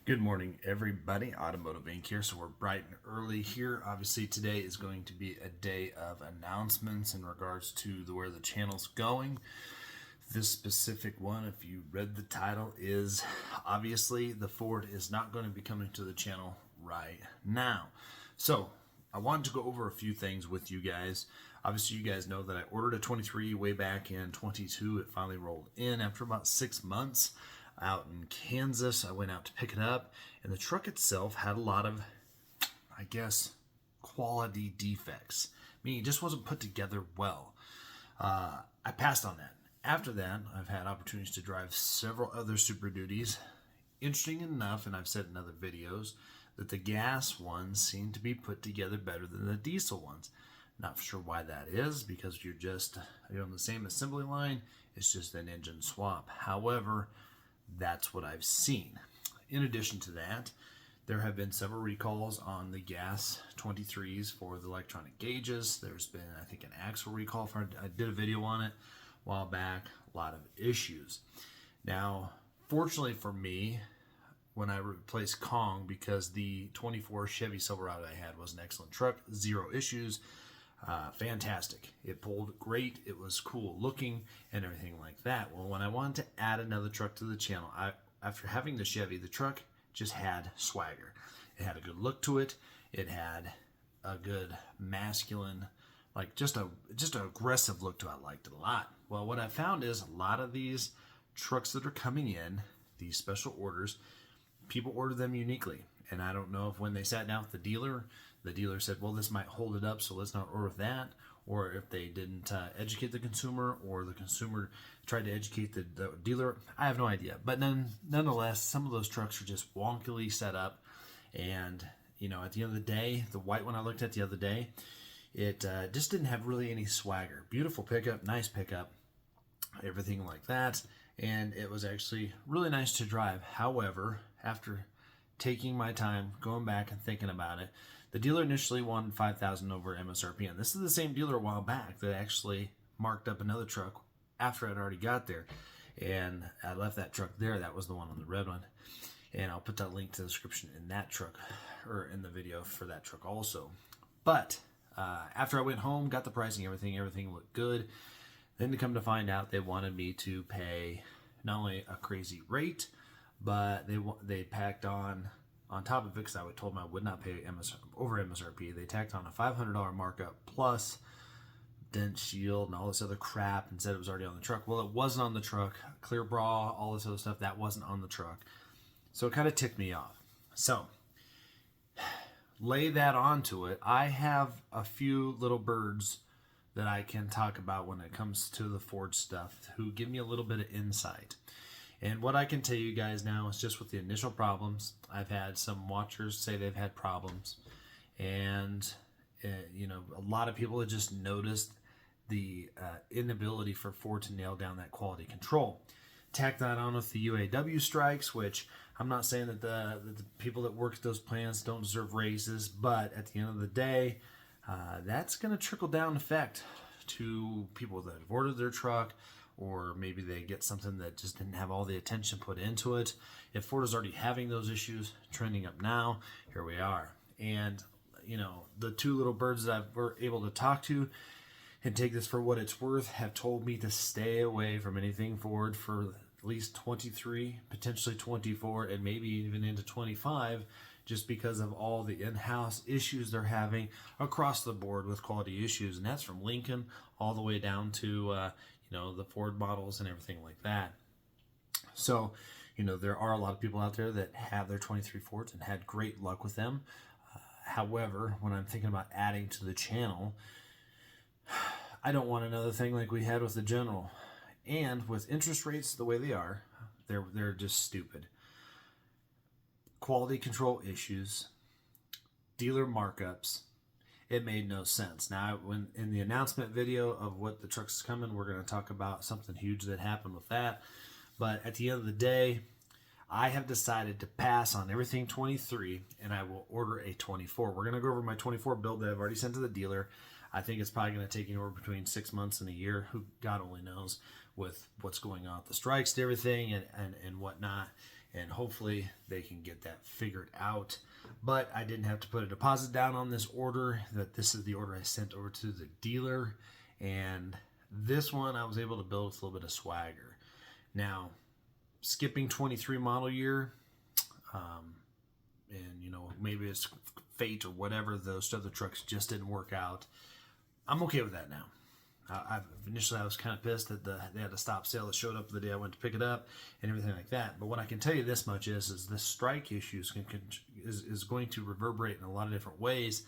Good morning, everybody. Automotive Inc. here. So we're bright and early here. Obviously, today is going to be a day of announcements in regards to where the channel's going. This specific one, if you read the title, is obviously the Ford is not going to be coming to the channel right now. So I wanted to go over a few things with you guys. Obviously, you guys know that I ordered a 23 way back in 22. It finally rolled in after about 6 months. Out in Kansas. I went out to pick it up, and the truck itself had a lot of, I guess, quality defects. Meaning it just wasn't put together well. I passed on that. After that, I've had opportunities to drive several other Super Duties. Interesting enough, and I've said in other videos, that the gas ones seem to be put together better than the diesel ones. Not sure why that is, because you're on the same assembly line. It's just an engine swap. However, that's what I've seen. In addition to that, there have been several recalls on the gas 23s for the electronic gauges. There's been, I think, an axle recall. I did a video on it a while back. A lot of issues. Now, fortunately for me, when I replaced Kong, because the 24 Chevy Silverado I had was an excellent truck, zero issues. Fantastic. It pulled great. It was cool looking and everything like that. Well, when I wanted to add another truck to the channel, after having the Chevy, the truck just had swagger. It had a good look to it. It had a good masculine, like just an aggressive look to it. I liked it a lot. Well, what I found is a lot of these trucks that are coming in, these special orders, people order them uniquely. And I don't know if when they sat down with the dealer said, well, this might hold it up, so let's not order that. Or if they didn't educate the consumer, or the consumer tried to educate the dealer. I have no idea. But nonetheless, some of those trucks are just wonkily set up. And, at the end of the day, the white one I looked at the other day, it just didn't have really any swagger. Beautiful pickup, nice pickup, everything like that. And it was actually really nice to drive. However, after taking my time, going back and thinking about it, the dealer initially wanted $5,000 over MSRP, and this is the same dealer a while back that actually marked up another truck after I'd already got there, and I left that truck there. That was the one on the red one, and I'll put that link to the description in that truck, or in the video for that truck also. But after I went home, got the pricing, everything looked good. Then to come to find out, they wanted me to pay not only a crazy rate, but they packed on top of it, because I told them I would not pay over MSRP. They tacked on a $500 markup plus dent shield and all this other crap, and said it was already on the truck. Well, it wasn't on the truck. Clear bra, all this other stuff, that wasn't on the truck. So it kind of ticked me off. So lay that onto it. I have a few little birds that I can talk about when it comes to the Ford stuff, who give me a little bit of insight. And what I can tell you guys now is just with the initial problems, I've had some watchers say they've had problems. And, a lot of people have just noticed the inability for Ford to nail down that quality control. Tack that on with the UAW strikes, which I'm not saying that the people that work at those plants don't deserve raises, but at the end of the day, that's going to trickle down effect to people that have ordered their truck, or maybe they get something that just didn't have all the attention put into it. If Ford is already having those issues, trending up now, here we are. And, the two little birds that I were able to talk to, and take this for what it's worth, have told me to stay away from anything Ford for at least 23, potentially 24, and maybe even into 25, just because of all the in-house issues they're having across the board with quality issues. And that's from Lincoln all the way down to the Ford models and everything like that. So, there are a lot of people out there that have their 23 Fords and had great luck with them. However, when I'm thinking about adding to the channel, I don't want another thing like we had with the General. And with interest rates the way they are, they're just stupid. Quality control issues, dealer markups. It made no sense. Now, when in the announcement video of what the truck's coming, we're going to talk about something huge that happened with that. But at the end of the day, I have decided to pass on everything 23, and I will order a 24. We're going to go over my 24 build that I've already sent to the dealer. I think it's probably going to take anywhere between 6 months and a year. Who God only knows with what's going on with the strikes and everything and whatnot. and hopefully they can get that figured out. But I didn't have to put a deposit down on this order. This is the order I sent over to the dealer, and this one I was able to build with a little bit of swagger. Now, skipping 23 model year, and you know, maybe it's fate or whatever, those other trucks just didn't work out. I'm okay with that now. Initially, I was kind of pissed that they had a stop sale that showed up the day I went to pick it up and everything like that. But what I can tell you this much is this strike issue is going to reverberate in a lot of different ways.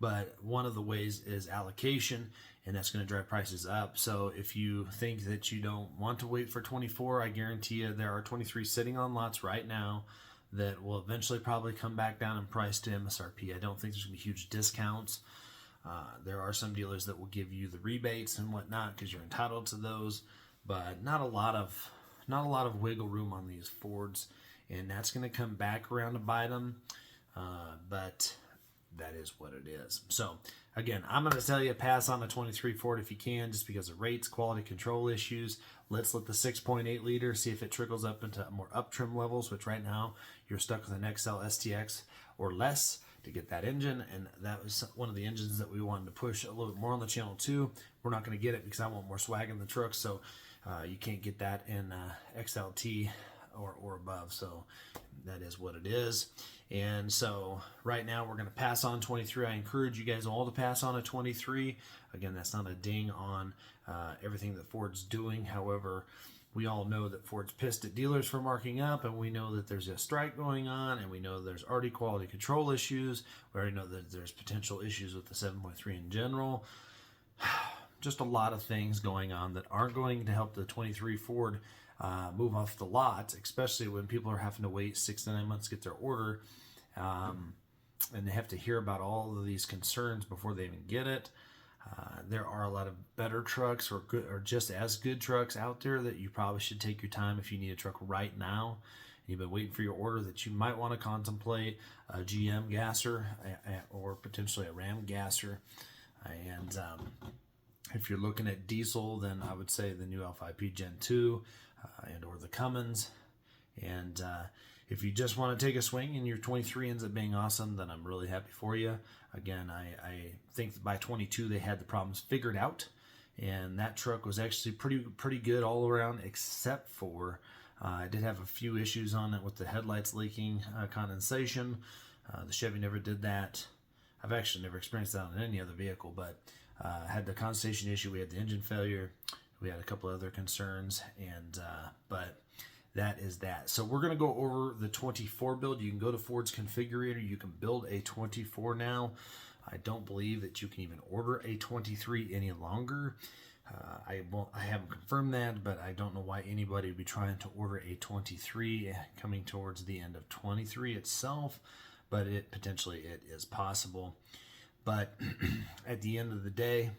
But one of the ways is allocation, and that's going to drive prices up. So if you think that you don't want to wait for 24, I guarantee you there are 23 sitting on lots right now that will eventually probably come back down in price to MSRP. I don't think there's going to be huge discounts. There are some dealers that will give you the rebates and whatnot because you're entitled to those, but not a lot of wiggle room on these Fords, and that's going to come back around to bite them. But that is what it is. So again, I'm going to tell you, pass on the 23 Ford if you can, just because of rates, quality control issues. Let's let the 6.8 liter see if it trickles up into more up trim levels, which right now you're stuck with an XL STX or less to get that engine, and that was one of the engines that we wanted to push a little bit more on the channel too. We're not going to get it because I want more swag in the truck, so you can't get that in XLT or above, so that is what it is. And so right now we're going to pass on 23. I encourage you guys all to pass on a 23. Again, that's not a ding on everything that Ford's doing. However, we all know that Ford's pissed at dealers for marking up, and we know that there's a strike going on, and we know there's already quality control issues. We already know that there's potential issues with the 7.3 in general. Just a lot of things going on that aren't going to help the 23 Ford move off the lot, especially when people are having to wait 6 to 9 months to get their order, and they have to hear about all of these concerns before they even get it. There are a lot of better trucks or just as good trucks out there that you probably should take your time if you need a truck right now. You've been waiting for your order, that you might want to contemplate a GM gasser or potentially a Ram gasser. And if you're looking at diesel, then I would say the new L5P Gen 2 and or the Cummins. And if you just want to take a swing and your 23 ends up being awesome, then I'm really happy for you. Again, I think that by 22 they had the problems figured out, and that truck was actually pretty good all around, except for I did have a few issues on it with the headlights leaking condensation. The Chevy never did that. I've actually never experienced that on any other vehicle, but had the condensation issue. We had the engine failure. We had a couple other concerns, and but that is that. So we're going to go over the 24 build. You can go to Ford's configurator. You can build a 24 now. I don't believe that you can even order a 23 any longer. I haven't confirmed that, but I don't know why anybody would be trying to order a 23 coming towards the end of 23 itself, but potentially it is possible. But at the end of the day,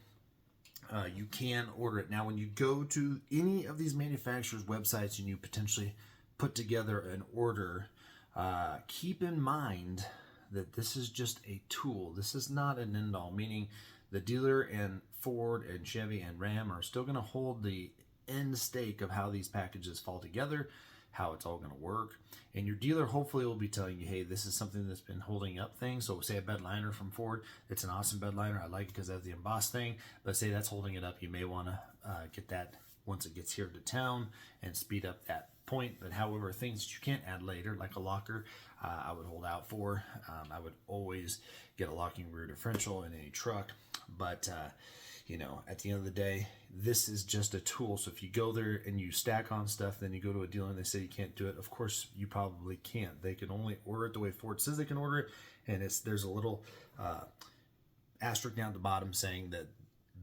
you can order it. Now, when you go to any of these manufacturers' websites and you potentially put together an order, keep in mind that this is just a tool. This is not an end-all, meaning the dealer and Ford and Chevy and Ram are still going to hold the end stake of how these packages fall together, how it's all going to work. And your dealer hopefully will be telling you, hey, this is something that's been holding up things. So say a bed liner from Ford, it's an awesome bed liner. I like it because that's the embossed thing. But say that's holding it up, you may want to get that once it gets here to town and speed up that point. But however, things that you can't add later, like a locker, I would hold out for. I would always get a locking rear differential in any truck. But you know, at the end of the day, this is just a tool. So if you go there and you stack on stuff, then you go to a dealer and they say you can't do it, of course you probably can't. They can only order it the way Ford says they can order it, and there's a little asterisk down at the bottom saying that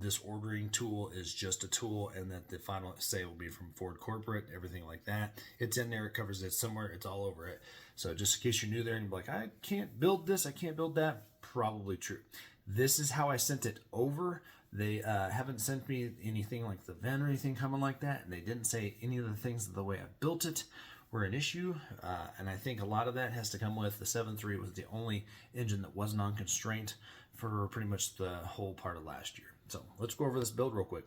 this ordering tool is just a tool, and that the final say will be from Ford corporate, everything like that. It's in there, it covers it somewhere, it's all over it. So just in case you're new there and you're like, I can't build this, I can't build that, probably true. This is how I sent it over. They haven't sent me anything like the VIN or anything coming like that, and they didn't say any of the things the way I built it were an issue, and I think a lot of that has to come with the 7.3 was the only engine that wasn't on constraint for pretty much the whole part of last year. So let's go over this build real quick.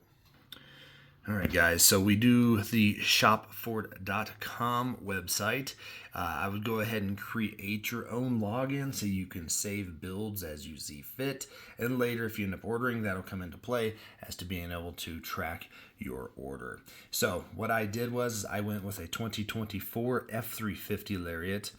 All right, guys, so we do the shopford.com website. I would go ahead and create your own login so you can save builds as you see fit. And later, if you end up ordering, that'll come into play as to being able to track your order. So what I did was I went with a 2024 F350 Lariat.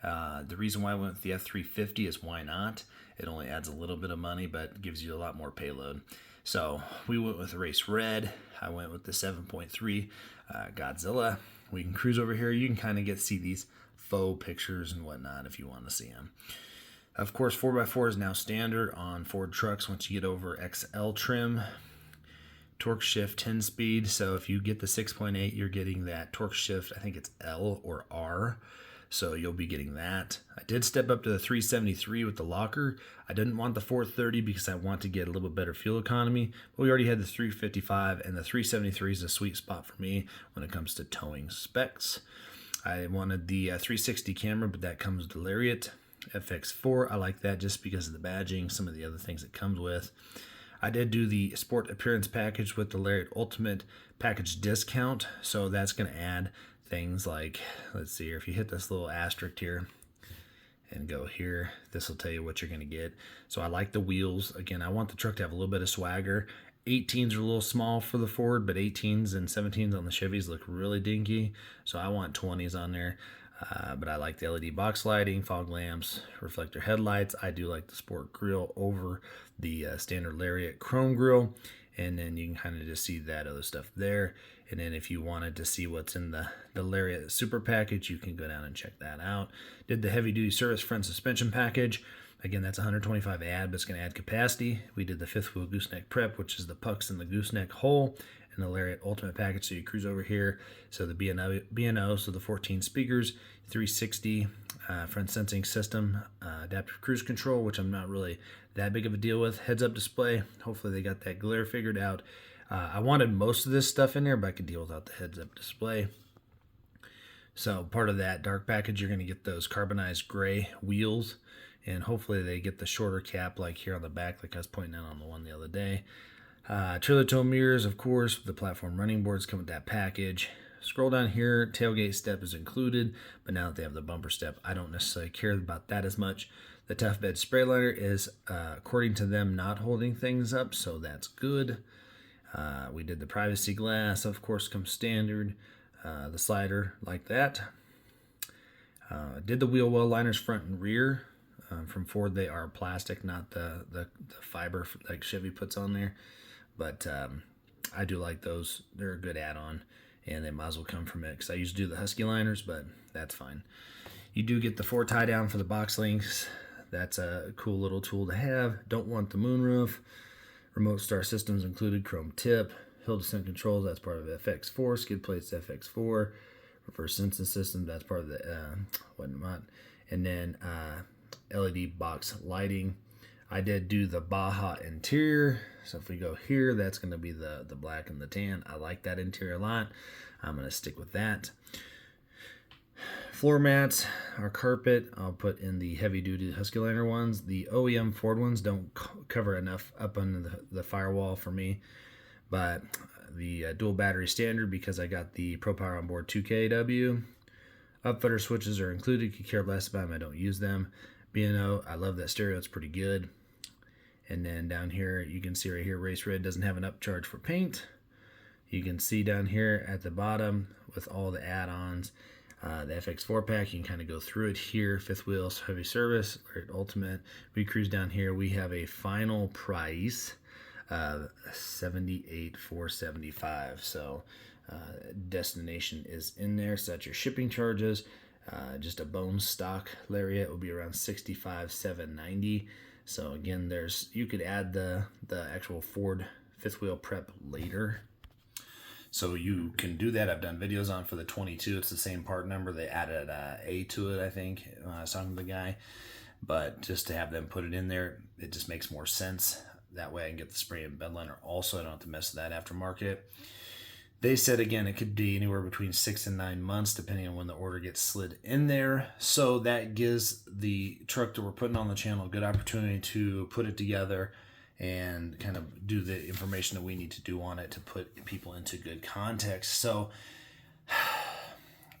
The reason why I went with the F350 is why not? It only adds a little bit of money, but gives you a lot more payload. So we went with Race Red. I went with the 7.3 Godzilla. We can cruise over here. You can kind of see these faux pictures and whatnot if you want to see them. Of course, 4x4 is now standard on Ford trucks once you get over XL trim. Torque shift 10 speed. So if you get the 6.8, you're getting that torque shift. I think it's L or R. So you'll be getting that. I did step up to the 373 with the locker. I didn't want the 430 because I want to get a little bit better fuel economy. But we already had the 355, and the 373 is a sweet spot for me when it comes to towing specs. I wanted the 360 camera, but that comes with the Lariat. FX4, I like that just because of the badging, some of the other things it comes with. I did do the Sport Appearance package with the Lariat Ultimate package discount, so that's going to add things like, let's see here, if you hit this little asterisk here and go here, this will tell you what you're going to get. So I like the wheels. Again, I want the truck to have a little bit of swagger. 18s are a little small for the Ford, but 18s and 17s on the Chevys look really dinky, so I want 20s on there. But I like the LED box lighting, fog lamps, reflector headlights. I do like the Sport grille over the standard Lariat chrome grille. And then you can kind of just see that other stuff there. And then if you wanted to see what's in the Lariat Super package, you can go down and check that out. Did the heavy duty service front suspension package. Again, that's 125 add, but it's going to add capacity. We did the fifth wheel gooseneck prep, which is the pucks in the gooseneck hole, and the Lariat Ultimate package. So you cruise over here. So the B&O, so the 14 speakers, 360 front sensing system, adaptive cruise control, which I'm not really that big of a deal with. Heads up display. Hopefully they got that glare figured out. I wanted most of this stuff in there, but I could deal without the heads up display. So part of that dark package, you're going to get those carbonized gray wheels, and hopefully they get the shorter cap like here on the back, like I was pointing out on the one the other day. Trailer tow mirrors, of course, the platform running boards come with that package. Scroll down here, tailgate step is included, but now that they have the bumper step, I don't necessarily care about that as much. The Tough Bed spray liner is, according to them, not holding things up, so that's good. We did the privacy glass, of course, comes standard. The slider, like that. Did the wheel well liners front and rear. From Ford, they are plastic, not the fiber like Chevy puts on there. But I do like those. They're a good add-on, and they might as well come from it because I used to do the Husky liners, but that's fine. You do get the 4 tie down for the box links. That's a cool little tool to have. Don't want the moonroof. Remote start systems included, chrome tip. Hill descent controls, that's part of FX4. Skid plates, FX4. Reverse sensing system, that's part of the whatnot. And then LED box lighting. I did do the Baja interior. So if we go here, that's going to be the black and the tan. I like that interior a lot. I'm going to stick with that. Floor mats, our carpet, I'll put in the heavy-duty Husky liner ones. The OEM Ford ones don't cover enough up under the firewall for me. But the dual battery standard, because I got the ProPower on board 2kW. Upfitter switches are included. Could care less about them. I don't use them. B&O, I love that stereo. It's pretty good. And then down here, you can see right here, Race Red doesn't have an upcharge for paint. You can see down here at the bottom with all the add-ons. The FX4 pack, you can kind of go through it here. Fifth wheels, heavy service, Ultimate. We cruise down here. We have a final price of $78,475. So destination is in there. So that's your shipping charges. Just a bone stock Lariat will be around $65,790. So again, you could add the actual Ford fifth wheel prep later. So you can do that. I've done videos on for the 22. It's the same part number. They added A to it, I think, when I was talking to the guy. But just to have them put it in there, it just makes more sense. That way I can get the spray and bed liner also. I don't have to mess with that aftermarket. They said, again, it could be anywhere between 6 and 9 months, depending on when the order gets slid in there. So that gives the truck that we're putting on the channel a good opportunity to put it together and kind of do the information that we need to do on it to put people into good context. So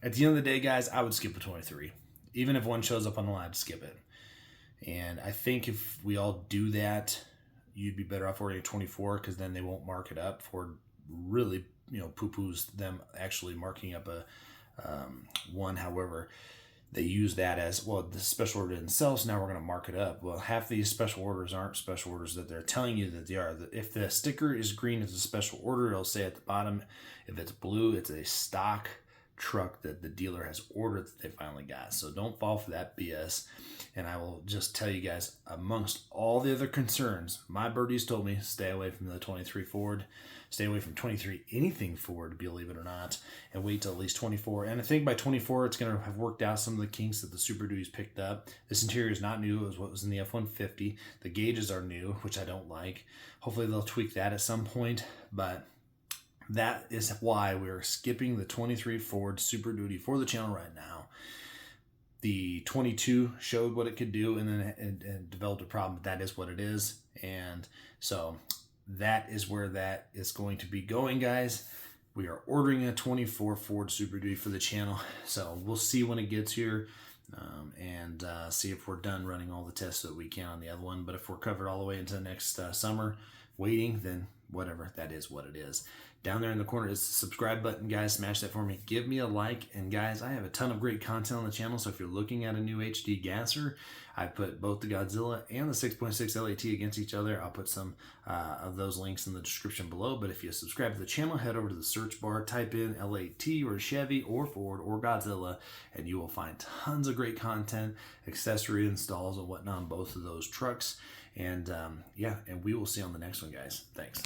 at the end of the day, guys, I would skip a 23. Even if one shows up on the line, skip it. And I think if we all do that, you'd be better off ordering a 24, because then they won't mark it up. Ford really, poo-poos them actually marking up a one. However, they use that as, well, the special order didn't sell, so now we're going to mark it up. Well, half these special orders aren't special orders that they're telling you that they are. If the sticker is green, it's a special order. It'll say at the bottom. If it's blue, it's a stock truck that the dealer has ordered that they finally got. So don't fall for that BS. And I will just tell you guys, amongst all the other concerns, my birdies told me stay away from the 23 Ford, stay away from 23 anything Ford, believe it or not, and wait till at least 24. And I think by 24 it's going to have worked out some of the kinks that the Super Duty's picked up. This interior is not new. It was what was in the F-150. The gauges are new, which I don't like. Hopefully they'll tweak that at some point, but that is why we're skipping the 23 Ford Super Duty for the channel right now. The 22 showed what it could do, and then it developed a problem. That is what it is. And so that is where that is going to be going, guys. We are ordering a 24 Ford Super Duty for the channel. So we'll see when it gets here, and see if we're done running all the tests that we can on the other one. But if we're covered all the way into next summer waiting, then whatever, that is what it is. Down there in the corner is the subscribe button, guys. Smash that for me. Give me a like. And guys, I have a ton of great content on the channel. So if you're looking at a new HD gasser, I put both the Godzilla and the 6.6 LAT against each other. I'll put some of those links in the description below. But if you subscribe to the channel, head over to the search bar, type in LAT or Chevy or Ford or Godzilla, and you will find tons of great content, accessory installs and whatnot on both of those trucks. And yeah, and we will see you on the next one, guys. Thanks.